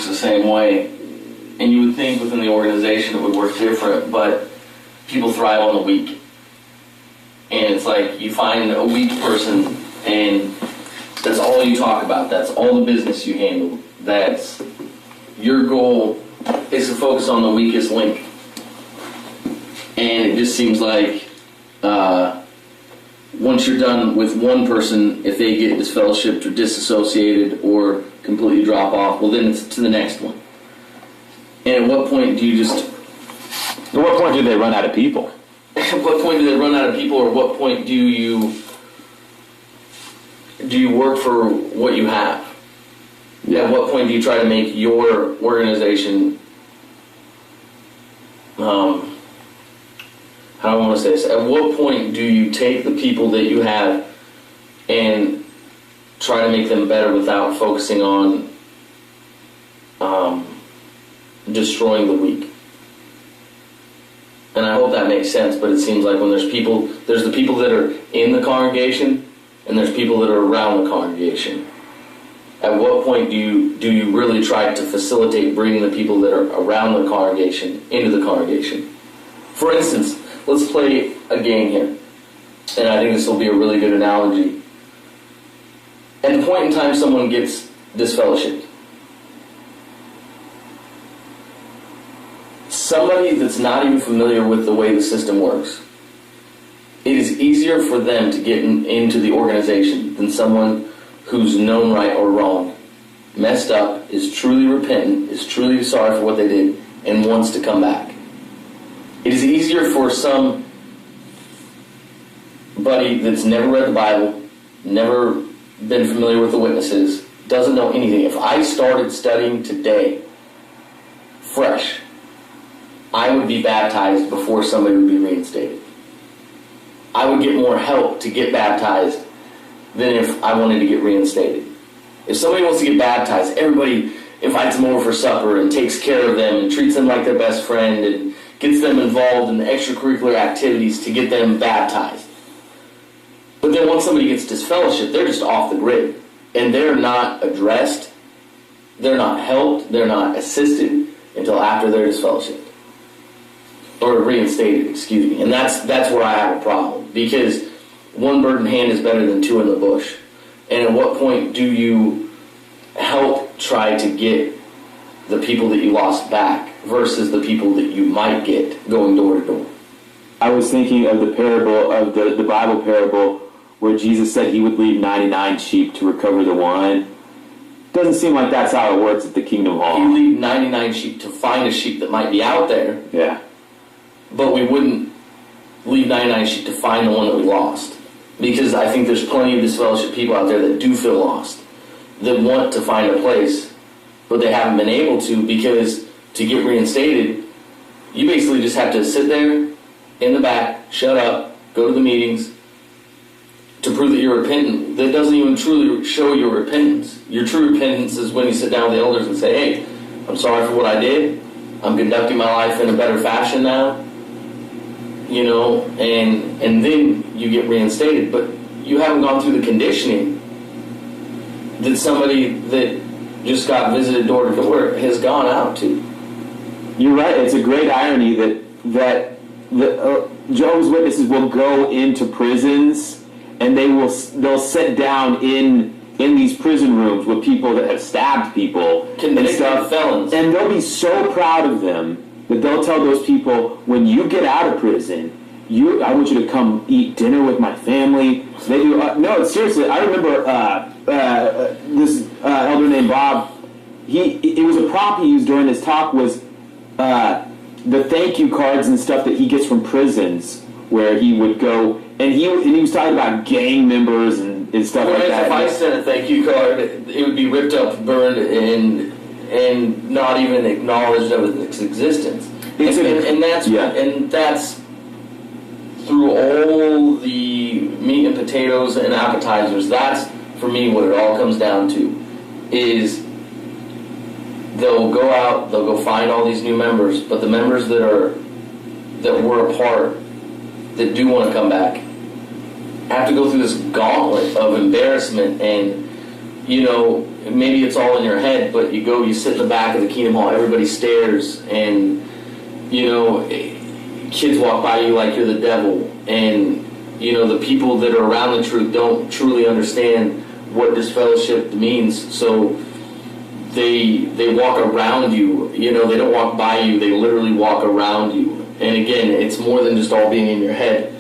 works the same way. And you would think within the organization it would work different, but people thrive on the weak. And it's like you find a weak person and that's all you talk about. That's all the business you handle. That's your goal is to focus on the weakest link. And it just seems like once you're done with one person, if they get disfellowshipped or disassociated or completely drop off, well then it's to the next one. And at what point do you just... At what point do they run out of people? At what point do they run out of people, or what point do you work for what you have? Yeah. At what point do you try to make your organization, how do I want to say this? At what point do you take the people that you have and try to make them better without focusing on destroying the weak? And I hope that makes sense, but it seems like when there's the people that are in the congregation, and there's people that are around the congregation. At what point do you really try to facilitate bringing the people that are around the congregation into the congregation? For instance, let's play a game here, and I think this will be a really good analogy. At the point in time someone gets disfellowshipped, somebody that's not even familiar with the way the system works, it is easier for them to get into the organization than someone who's known right or wrong, messed up, is truly repentant, is truly sorry for what they did, and wants to come back. It is easier for somebody that's never read the Bible, never been familiar with the witnesses, doesn't know anything. If I started studying today, fresh, I would be baptized before somebody would be reinstated. I would get more help to get baptized than if I wanted to get reinstated. If somebody wants to get baptized, everybody invites them over for supper and takes care of them and treats them like their best friend and gets them involved in the extracurricular activities to get them baptized. But then once somebody gets disfellowshipped, they're just off the grid. And they're not addressed, they're not helped, they're not assisted until after they're disfellowshipped. Or reinstated, excuse me. And that's where I have a problem. Because one bird in hand is better than two in the bush. And at what point do you help try to get the people that you lost back versus the people that you might get going door to door? I was thinking of the parable, of the Bible parable, where Jesus said he would leave 99 sheep to recover the one. Doesn't seem like that's how it works at the Kingdom Hall. You leave 99 sheep to find a sheep that might be out there. Yeah. But we wouldn't leave 99 sheep to find the one that we lost. Because I think there's plenty of disfellowshipped people out there that do feel lost, that want to find a place, but they haven't been able to, because to get reinstated, you basically just have to sit there in the back, shut up, go to the meetings, to prove that you're repentant. That doesn't even truly show your repentance. Your true repentance is when you sit down with the elders and say, hey, I'm sorry for what I did. I'm conducting my life in a better fashion now. You know, and then you get reinstated. But you haven't gone through the conditioning that somebody that just got visited door to door has gone out to. You're right. It's a great irony that Jehovah's Witnesses will go into prisons and they'll sit down in these prison rooms with people that have stabbed people and stuff, felons, and they'll be so proud of them that they'll tell those people, when you get out of prison, I want you to come eat dinner with my family. They do. No, seriously, I remember this elder named Bob. It was a prop he used during his talk was the thank you cards and stuff that he gets from prisons, where he would go and he was talking about gang members and stuff like that. If I sent a thank you card, it would be ripped up, burned, and not even acknowledged of its existence. And that's through all the meat and potatoes and appetizers. That's, for me, what it all comes down to, is they'll go out, they'll go find all these new members, but the members that were a part, that do want to come back, have to go through this gauntlet of embarrassment and maybe it's all in your head, but you sit in the back of the Kingdom Hall, everybody stares, and, kids walk by you like you're the devil, and, the people that are around the truth don't truly understand what disfellowshipped means, so they walk around you, they don't walk by you, they literally walk around you. And again, it's more than just all being in your head,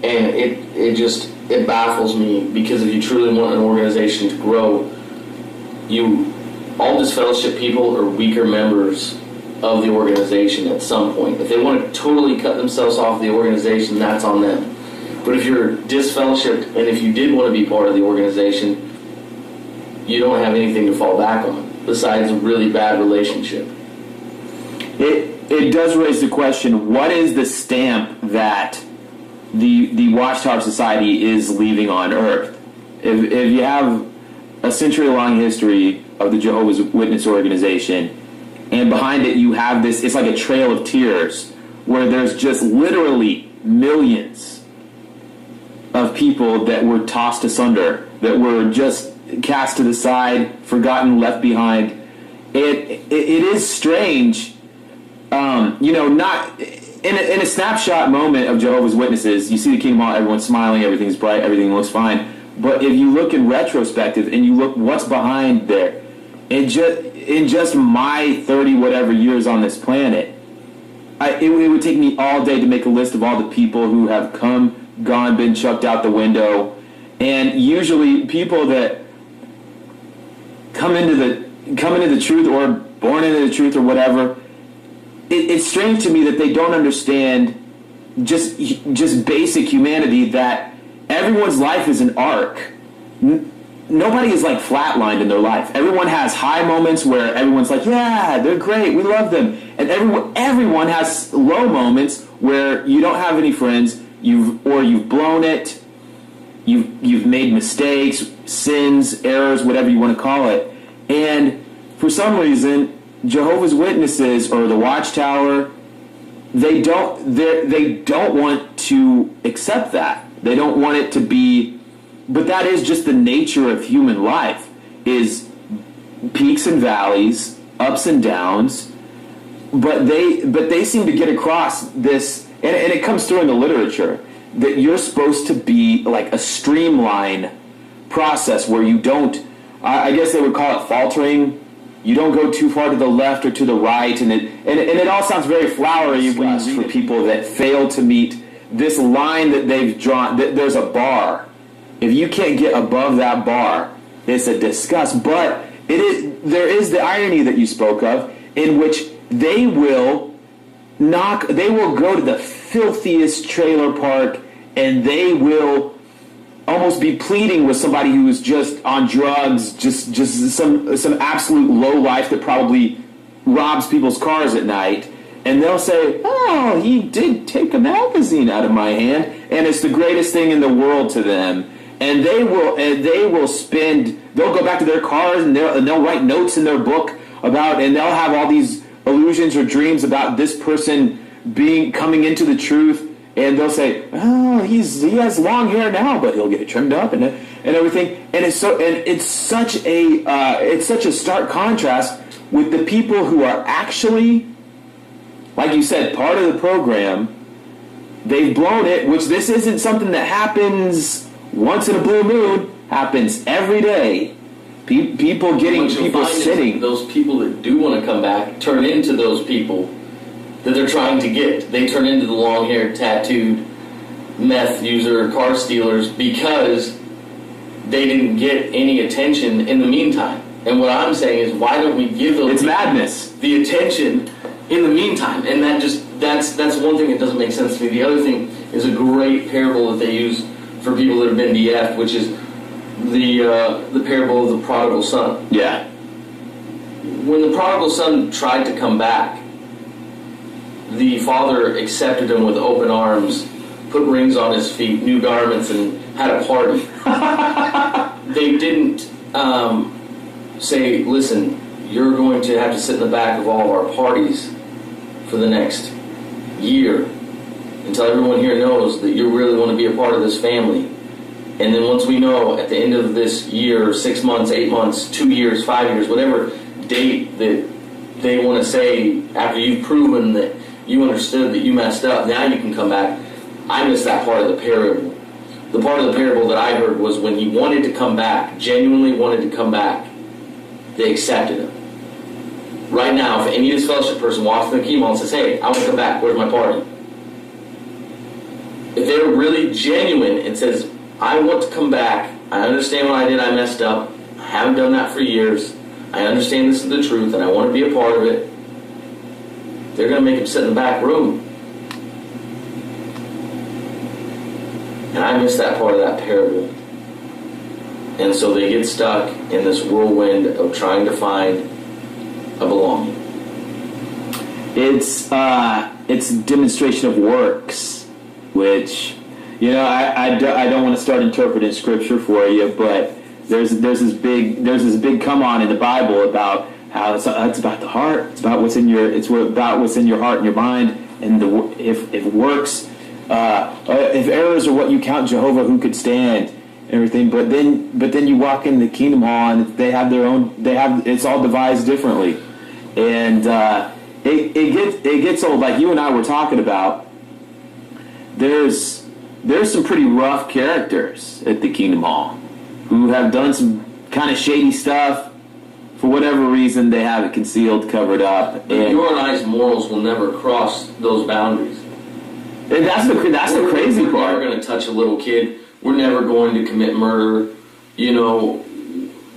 and it baffles me, because if you truly want an organization to grow, all disfellowship people are weaker members of the organization at some point. If they want to totally cut themselves off the organization, that's on them. But if you're disfellowshipped, and if you did want to be part of the organization, you don't have anything to fall back on besides a really bad relationship. It does raise the question, what is the stamp that the Watchtower Society is leaving on Earth? If you have a century-long history of the Jehovah's Witness organization, and behind it you have this, it's like a trail of tears, where there's just literally millions of people that were tossed asunder, that were just cast to the side, forgotten, left behind. It is strange, not in a snapshot moment of Jehovah's Witnesses, you see the Kingdom Hall, everyone's smiling, everything's bright, everything looks fine. But if you look in retrospective and you look what's behind there, in just my 30 whatever years on this planet, it would take me all day to make a list of all the people who have come, gone, been chucked out the window, and usually people that come into the truth or born into the truth or whatever. It's strange to me that they don't understand just basic humanity, that everyone's life is an arc. Nobody is like flatlined in their life. Everyone has high moments where everyone's like, yeah, they're great, we love them. And everyone has low moments where you don't have any friends, you've blown it, you've made mistakes, sins, errors, whatever you want to call it. And for some reason, Jehovah's Witnesses or the Watchtower, they don't want to accept that. They don't want it to be, but that is just the nature of human life, is peaks and valleys, ups and downs. But they seem to get across this, and it comes through in the literature, that you're supposed to be like a streamline process where you don't, I guess they would call it faltering. You don't go too far to the left or to the right, and it all sounds very flowery when you for people that fail to meet this line that they've drawn. There's a bar. If you can't get above that bar, it's a disgust. But there is the irony that you spoke of, in which they will go to the filthiest trailer park, and they will almost be pleading with somebody who is just on drugs, just some absolute low life that probably robs people's cars at night, and they'll say, oh, he did take a magazine out of my hand, and it's the greatest thing in the world to them. And they'll go back to their cars, and they'll write notes in their book about, and they'll have all these illusions or dreams about this person coming into the truth. And they'll say, oh, he has long hair now, but he'll get it trimmed up and everything. And it's such a stark contrast with the people who are actually, like you said, part of the program. They've blown it, which this isn't something that happens once in a blue moon. Happens every day. People sitting. Those people that do want to come back turn into those people that they're trying to get. They turn into the long-haired, tattooed meth user, car stealers, because they didn't get any attention in the meantime. And what I'm saying is, why don't we give those madness the attention in the meantime? And that's one thing that doesn't make sense to me. The other thing is a great parable that they use for people that have been DF'd, which is the parable of the prodigal son. Yeah. When the prodigal son tried to come back, the father accepted him with open arms, put rings on his feet, new garments, and had a party. They didn't say, listen, you're going to have to sit in the back of all of our parties for the next year until everyone here knows that you really want to be a part of this family. And then once we know at the end of this year, 6 months, 8 months, 2 years, 5 years, whatever date that they want to say after you've proven that you understood that you messed up, now you can come back. I missed that part of the parable. The part of the parable that I heard was when he wanted to come back, genuinely wanted to come back, they accepted him. Right now, if any disfellowship person walks in the kingdom hall and says, hey, I want to come back, where's my party? If they're really genuine and says, I want to come back, I understand what I did, I messed up, I haven't done that for years, I understand this is the truth, and I want to be a part of it, they're going to make him sit in the back room. And I missed that part of that parable. And so they get stuck in this whirlwind of trying to find a belonging. It's a demonstration of works, which, you know, I don't want to start interpreting scripture for you, but there's this big come on in the Bible about how it's about the heart, it's about what's in your heart and your mind, and if works, if errors are what you count, Jehovah, who could stand? Everything, but then you walk in the kingdom hall and they have their own. It's all devised differently, and it gets old. Like you and I were talking about, there's some pretty rough characters at the kingdom hall who have done some kind of shady stuff. For whatever reason, they have it concealed, covered up. And your and I's morals will never cross those boundaries. And that's the crazy part. We're never going to touch a little kid. We're never going to commit murder. You know,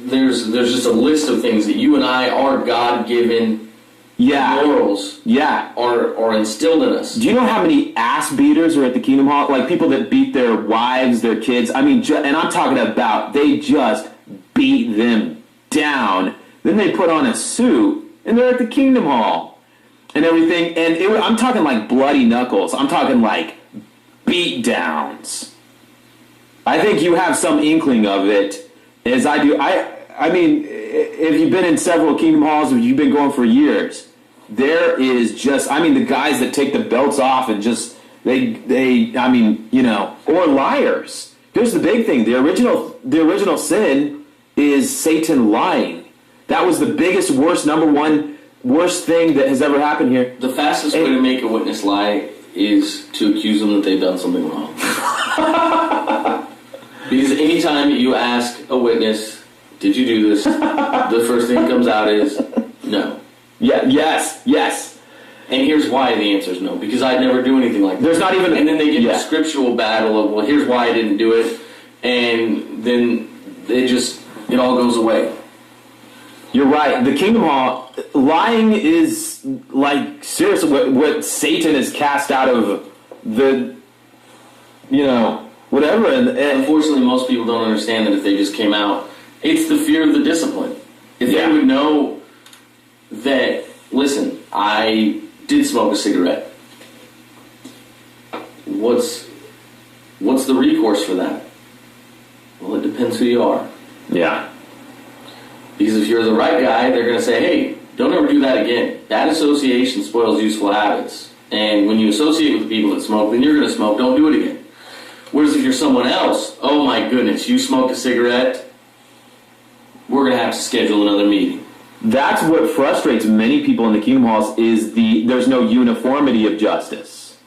there's just a list of things that you and I, our God-given morals are instilled in us. Do you know how many ass beaters are at the kingdom hall? Like people that beat their wives, their kids. I mean, and I'm talking about they just beat them down. Then they put on a suit and they're at the kingdom hall and everything. And I'm talking like bloody knuckles. I'm talking like beat downs. I think you have some inkling of it, as I do. I mean, if you've been in several kingdom halls, or you've been going for years, there is just, I mean, the guys that take the belts off and just, they I mean, you know, or liars. Here's the big thing. The original sin is Satan lying. That was the biggest, number one worst thing that has ever happened here. The fastest way to make a witness lie is to accuse them that they've done something wrong. Because anytime you ask a witness, did you do this? The first thing that comes out is no. Yeah. Yes. And here's why the answer is no. Because I'd never do anything like that. There's not even. And then they get the scriptural battle of, well, here's why I didn't do it, and then it all goes away. You're right. The kingdom hall, lying is like seriously what Satan has cast out of the, you know, whatever. And unfortunately, most people don't understand that if they just came out, it's the fear of the discipline. If they would know that, listen, I did smoke a cigarette. What's the recourse for that? Well, it depends who you are. Yeah. Because if you're the right guy, they're going to say, hey, don't ever do that again. Bad association spoils useful habits. And when you associate with the people that smoke, then you're going to smoke. Don't do it again. Whereas if you're someone else, oh my goodness, you smoked a cigarette, we're going to have to schedule another meeting. That's what frustrates many people in the kingdom halls is there's no uniformity of justice.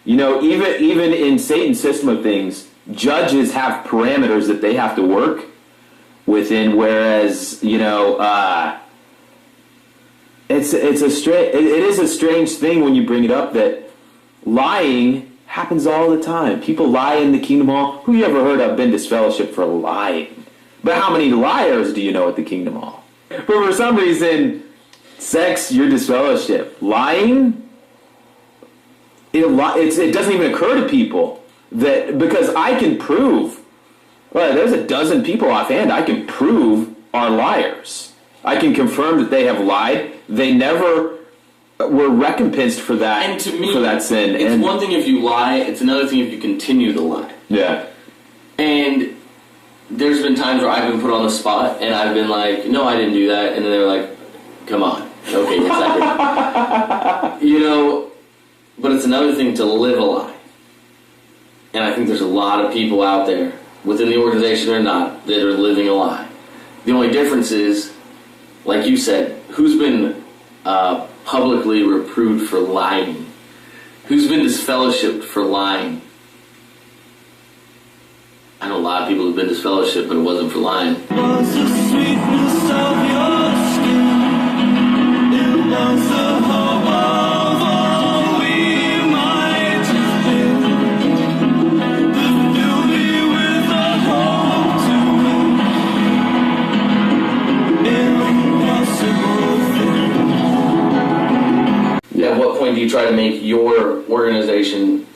You know, even in Satan's system of things, judges have parameters that they have to work within, whereas, you know, it is a strange thing when you bring it up that lying happens all the time. People lie in the kingdom hall. Who you ever heard of been disfellowshipped for lying? But how many liars do you know at the kingdom hall? But for some reason, sex, you're disfellowshipped. Lying, it doesn't even occur to people that, because I can prove, well, there's a dozen people offhand I can prove are liars. I can confirm that they have lied. They never were recompensed for that. And to me, for that sin. It's one thing if you lie. It's another thing if you continue to lie. Yeah. And there's been times where I've been put on the spot and I've been like, no, I didn't do that. And then they're like, come on. Okay, yes, I did. You know, but it's another thing to live a lie. And I think there's a lot of people out there within the organization or not, that are living a lie. The only difference is, like you said, who's been publicly reproved for lying? Who's been disfellowshipped for lying? I know a lot of people who've been disfellowshipped, but it wasn't for lying. Was the sweetness of your skin. It was the hope of all we might have been. That filled me with a hope to win. Impossible thing. At what point do you try to make your organization,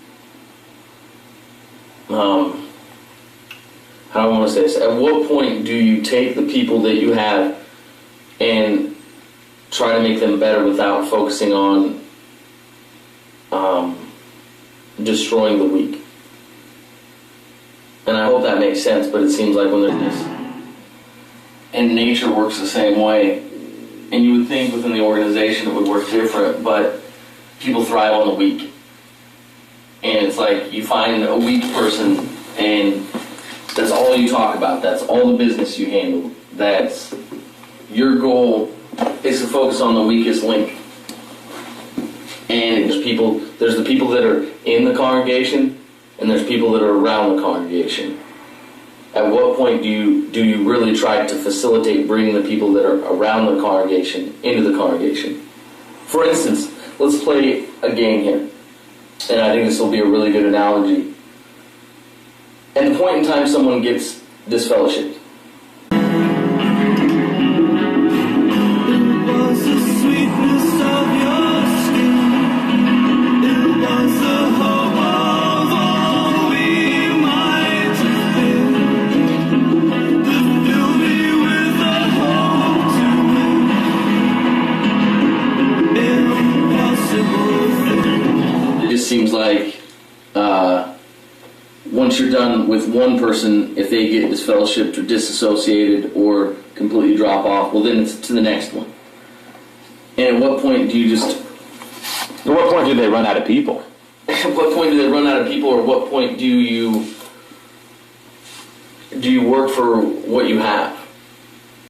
how do I want to say this? At what point do you take the people that you have and try to make them better without focusing on destroying the weak? And I hope that makes sense, but it seems like when there's this, and nature works the same way, and you would think within the organization it would work different, but people thrive on the weak. And it's like you find a weak person and that's all you talk about. That's all the business you handle. That's your goal is to focus on the weakest link. And there's the people that are in the congregation, and there's people that are around the congregation. At what point do you really try to facilitate bringing the people that are around the congregation into the congregation? For instance, let's play a game here, and I think this will be a really good analogy. At the point in time someone gets disfellowshipped, Was the sweetness of your skin. It was the hope of all we might have been. That filled me with a hope to win. Impossible thing. it just seems like once you're done with one person, if they get disfellowshipped or disassociated or completely drop off, well then it's to the next one. And at what point do you just... At what point do they run out of people? At what point do they run out of people, or what point do you work for what you have?